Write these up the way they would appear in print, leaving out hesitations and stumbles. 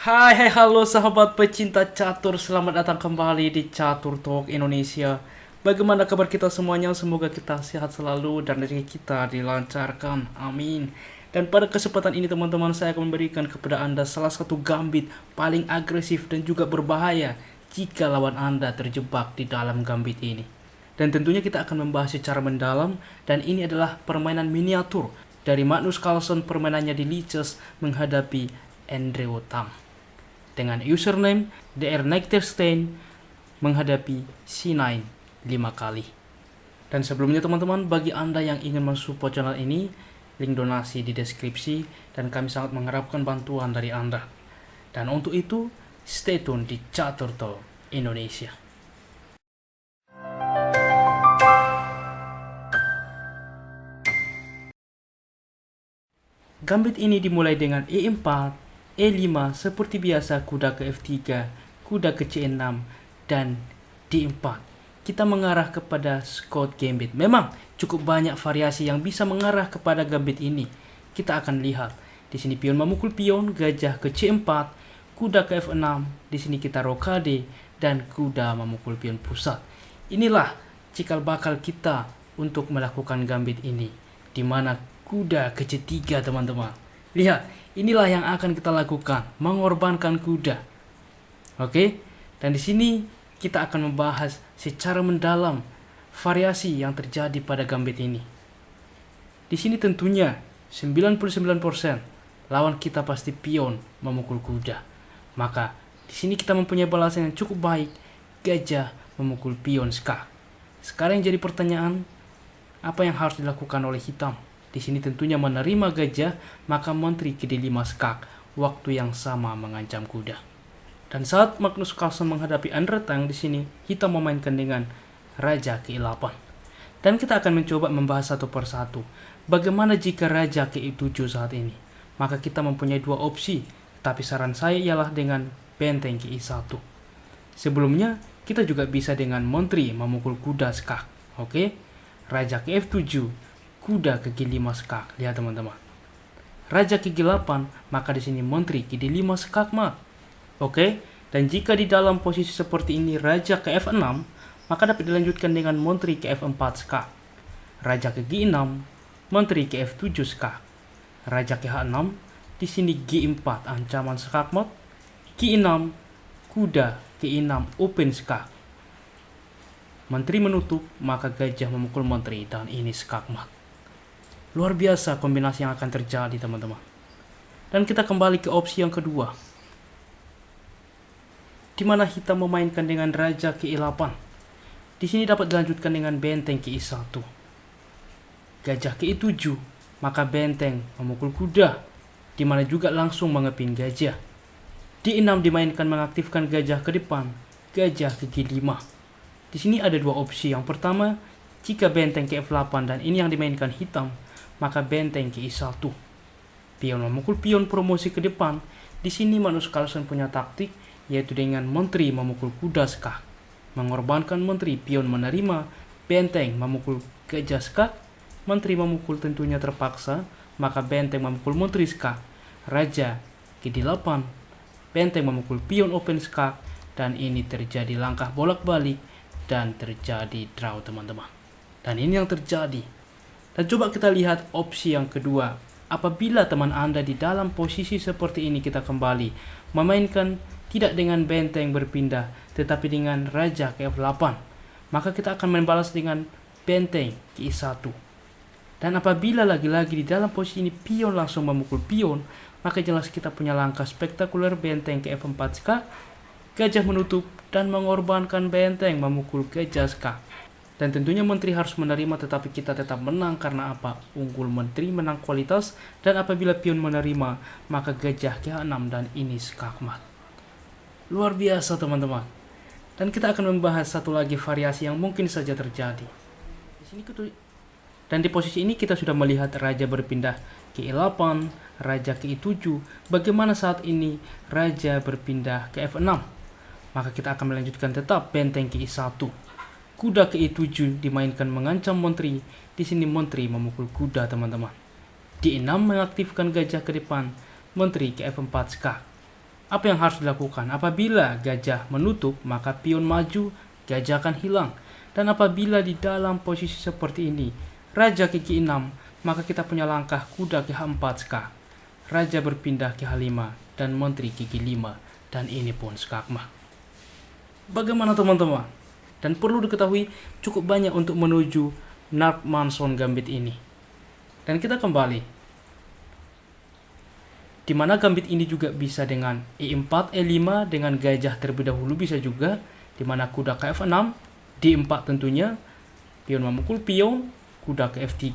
Halo sahabat pecinta catur, selamat datang kembali di Catur Talk Indonesia. Bagaimana kabar kita semuanya? Semoga kita sehat selalu dan rezeki kita dilancarkan, amin. Dan pada kesempatan ini teman-teman, saya akan memberikan kepada Anda salah satu gambit paling agresif dan juga berbahaya jika lawan Anda terjebak di dalam gambit ini. Dan tentunya kita akan membahas secara mendalam, dan ini adalah permainan miniatur dari Magnus Carlsen, permainannya di Lichess menghadapi Andrew Tam dengan username DR Nectarstein menghadapi C9 5 kali. Dan sebelumnya teman-teman, bagi Anda yang ingin mensupport channel ini, link donasi di deskripsi dan kami sangat mengharapkan bantuan dari Anda. Dan untuk itu, stay tune di Catur Talk Indonesia. Gambit ini dimulai dengan E4, E5, seperti biasa kuda ke F3, kuda ke C6, dan D4. Kita mengarah kepada Scott Gambit. Memang cukup banyak variasi yang bisa mengarah kepada gambit ini. Kita akan lihat. Di sini pion memukul pion, gajah ke C4, kuda ke F6, di sini kita rokade, dan kuda memukul pion pusat. Inilah cikal bakal kita untuk melakukan gambit ini, di mana kuda ke C3 teman-teman. Lihat, inilah yang akan kita lakukan, mengorbankan kuda. Oke? Dan di sini kita akan membahas secara mendalam variasi yang terjadi pada gambit ini. Di sini tentunya 99% lawan kita pasti pion memukul kuda. Maka di sini kita mempunyai balasan yang cukup baik, gajah memukul pion skak. Sekarang yang jadi pertanyaan, apa yang harus dilakukan oleh hitam? Di sini tentunya menerima gajah, maka menteri ke D5 skak, waktu yang sama mengancam kuda. Dan saat Magnus Carlsen menghadapi Andre Tang, di sini hitam memainkan dengan raja ke E8. Dan kita akan mencoba membahas satu persatu. Bagaimana jika raja ke E7 saat ini? Maka kita mempunyai dua opsi, tapi saran saya ialah dengan benteng ke E1. Sebelumnya, kita juga bisa dengan menteri memukul kuda skak. Oke? Raja ke F7, kuda ke G5 skak. Lihat teman-teman. Raja ke G8, maka di sini menteri ke D5 skak mat. Oke? Dan jika di dalam posisi seperti ini raja ke F6, maka dapat dilanjutkan dengan menteri ke F4 skak. Raja ke G6, menteri ke F7 skak. Raja ke H6, di sini G4 ancaman skak mat. G6, kuda ke E6 open skak. Menteri menutup, maka gajah memukul menteri, dan ini skak mat. Luar biasa kombinasi yang akan terjadi teman-teman. Dan kita kembali ke opsi yang kedua, di mana hitam memainkan dengan raja ke E8. Di sini dapat dilanjutkan dengan benteng ke E1. Gajah ke E7, maka benteng memukul kuda, di mana juga langsung mengepin gajah. Di E6 dimainkan mengaktifkan gajah ke depan, gajah ke G5. Di sini ada dua opsi. Yang pertama, jika benteng ke F8 dan ini yang dimainkan hitam, maka benteng ke E1. Pion memukul pion promosi ke depan. Di sini Magnus Carlsen punya taktik, yaitu dengan menteri memukul kuda skak. Mengorbankan menteri, pion menerima, benteng memukul gajah skak. Menteri memukul tentunya terpaksa, maka benteng memukul menteri skak. Raja ke D8, benteng memukul pion open skak. Dan ini terjadi langkah bolak-balik dan terjadi draw teman-teman. Dan ini yang terjadi. Dan coba kita lihat opsi yang kedua. Apabila teman Anda di dalam posisi seperti ini, kita kembali memainkan tidak dengan benteng berpindah, tetapi dengan raja ke F8. Maka kita akan membalas dengan benteng ke E1. Dan apabila lagi-lagi di dalam posisi ini pion langsung memukul pion, maka jelas kita punya langkah spektakuler benteng ke F4 skak, gajah menutup dan mengorbankan benteng memukul gajah skak. Dan tentunya menteri harus menerima, tetapi kita tetap menang karena apa? Unggul menteri, menang kualitas. Dan apabila pion menerima, maka gajah ke H6 dan ini skak mat. Luar biasa teman-teman. Dan kita akan membahas satu lagi variasi yang mungkin saja terjadi. Dan di posisi ini kita sudah melihat raja berpindah ke E8, raja ke E7. Bagaimana saat ini raja berpindah ke F6? Maka kita akan melanjutkan tetap benteng ke E1. Kuda ke E7 dimainkan mengancam menteri. Di sini menteri memukul kuda teman-teman. Di E6 mengaktifkan gajah ke depan, menteri ke F4 skak. Apa yang harus dilakukan? Apabila gajah menutup, maka pion maju, gajah akan hilang. Dan apabila di dalam posisi seperti ini, raja ke G6, maka kita punya langkah kuda ke H4 skak. Raja berpindah ke H5 dan menteri ke G5. Dan ini pun skakmat. Bagaimana teman-teman? Dan perlu diketahui cukup banyak untuk menuju Nark-Manson Gambit ini. Dan kita kembali. Di mana gambit ini juga bisa dengan E4, E5 dengan gajah terlebih dahulu bisa juga. Di mana kuda ke F6, D4 tentunya. Pion memukul pion, kuda ke F3,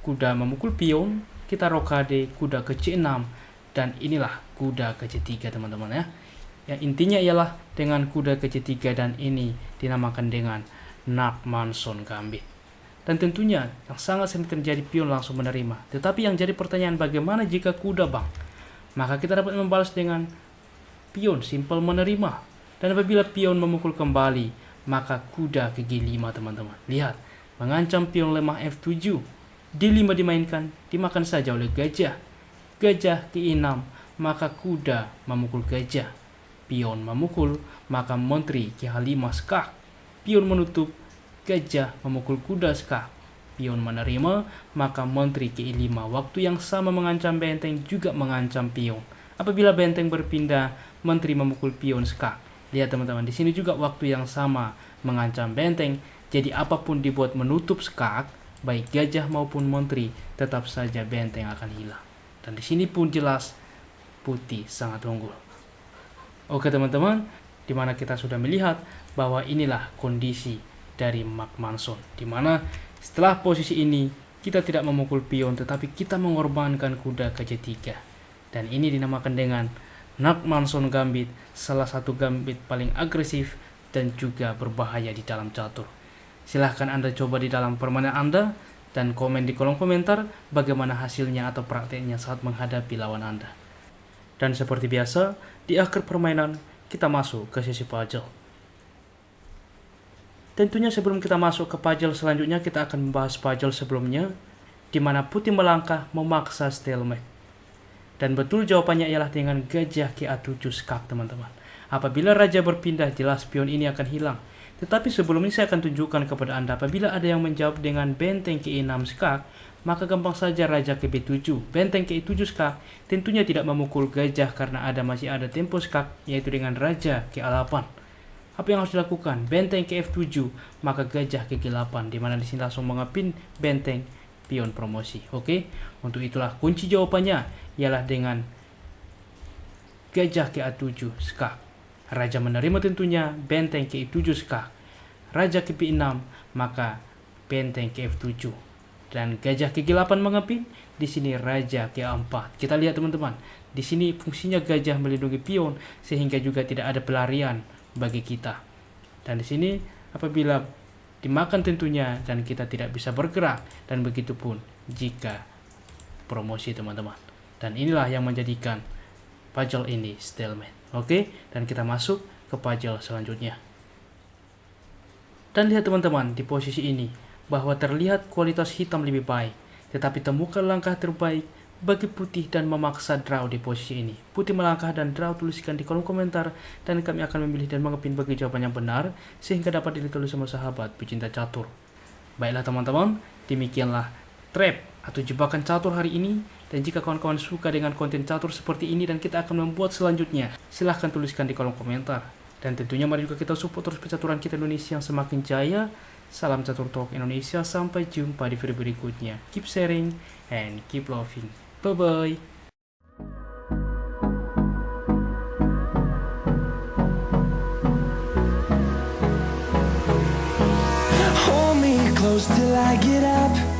kuda memukul pion, kita rokade, kuda ke C6. Dan inilah kuda ke C3 teman-teman ya. Yang intinya ialah dengan kuda ke C3 dan ini dinamakan dengan Nark-Manson Gambit. Dan tentunya yang sangat sering terjadi pion langsung menerima. Tetapi yang jadi pertanyaan bagaimana jika kuda bang? Maka kita dapat membalas dengan pion simple menerima. Dan apabila pion memukul kembali, maka kuda ke G5 teman-teman. Lihat, mengancam pion lemah F7. D5 dimainkan, dimakan saja oleh gajah. Gajah ke E6, maka kuda memukul gajah. Pion memukul, maka menteri ke H5 skak. Pion menutup, gajah memukul kuda skak. Pion menerima, maka menteri ke E5. Waktu yang sama mengancam benteng juga mengancam pion. Apabila benteng berpindah, menteri memukul pion skak. Lihat teman-teman, di sini juga waktu yang sama mengancam benteng. Jadi apapun dibuat menutup skak, baik gajah maupun menteri, tetap saja benteng akan hilang. Dan di sini pun jelas putih sangat unggul. Oke teman-teman, dimana kita sudah melihat bahwa inilah kondisi dari Nark-Manson, dimana setelah posisi ini kita tidak memukul pion tetapi kita mengorbankan kuda ke C3. Dan ini dinamakan dengan Nark-Manson Gambit, salah satu gambit paling agresif dan juga berbahaya di dalam catur. Silahkan Anda coba di dalam permainan Anda dan komen di kolom komentar bagaimana hasilnya atau prakteknya saat menghadapi lawan Anda. Dan seperti biasa, di akhir permainan kita masuk ke sesi puzzle. Tentunya sebelum kita masuk ke puzzle selanjutnya, kita akan membahas puzzle sebelumnya, di mana putih melangkah memaksa stalemate. Dan betul jawabannya ialah dengan gajah ke A7 skak teman-teman. Apabila raja berpindah, jelas pion ini akan hilang. Tetapi sebelum ini saya akan tunjukkan kepada Anda, apabila ada yang menjawab dengan benteng ke E6 skak, maka gampang saja raja ke B7. Benteng ke E7 skak tentunya tidak memukul gajah karena masih ada tempo skak, yaitu dengan raja ke A8. Apa yang harus dilakukan? Benteng ke F7, maka gajah ke G8, dimana di sini langsung mengepin benteng pion promosi. Oke, untuk itulah kunci jawabannya ialah dengan gajah ke A7 skak. Raja menerima tentunya benteng ke E7 skak. Raja ke B6, maka benteng ke F7. Dan gajah ke G8 mengepin, di sini raja ke A4. Kita lihat teman-teman, di sini fungsinya gajah melindungi pion sehingga juga tidak ada pelarian bagi kita. Dan di sini apabila dimakan tentunya dan kita tidak bisa bergerak, dan begitu pun jika promosi teman-teman. Dan inilah yang menjadikan puzzle ini stalemate. Oke, dan kita masuk ke puzzle selanjutnya. Dan lihat teman-teman, di posisi ini bahwa terlihat kualitas hitam lebih baik, tetapi temukan langkah terbaik bagi putih dan memaksa draw di posisi ini. Putih melangkah dan draw, tuliskan di kolom komentar dan kami akan memilih dan mengepin bagi jawaban yang benar sehingga dapat dilihat oleh semua sahabat pecinta catur. Baiklah teman-teman, demikianlah trap atau jebakan catur hari ini. Dan jika kawan-kawan suka dengan konten catur seperti ini dan kita akan membuat selanjutnya, silahkan tuliskan di kolom komentar. Dan tentunya mari juga kita support terus percaturan kita Indonesia yang semakin jaya. Salam Catur Talk Indonesia, sampai jumpa di video berikutnya. Keep sharing and keep loving. Bye-bye. Hold me close till I get up.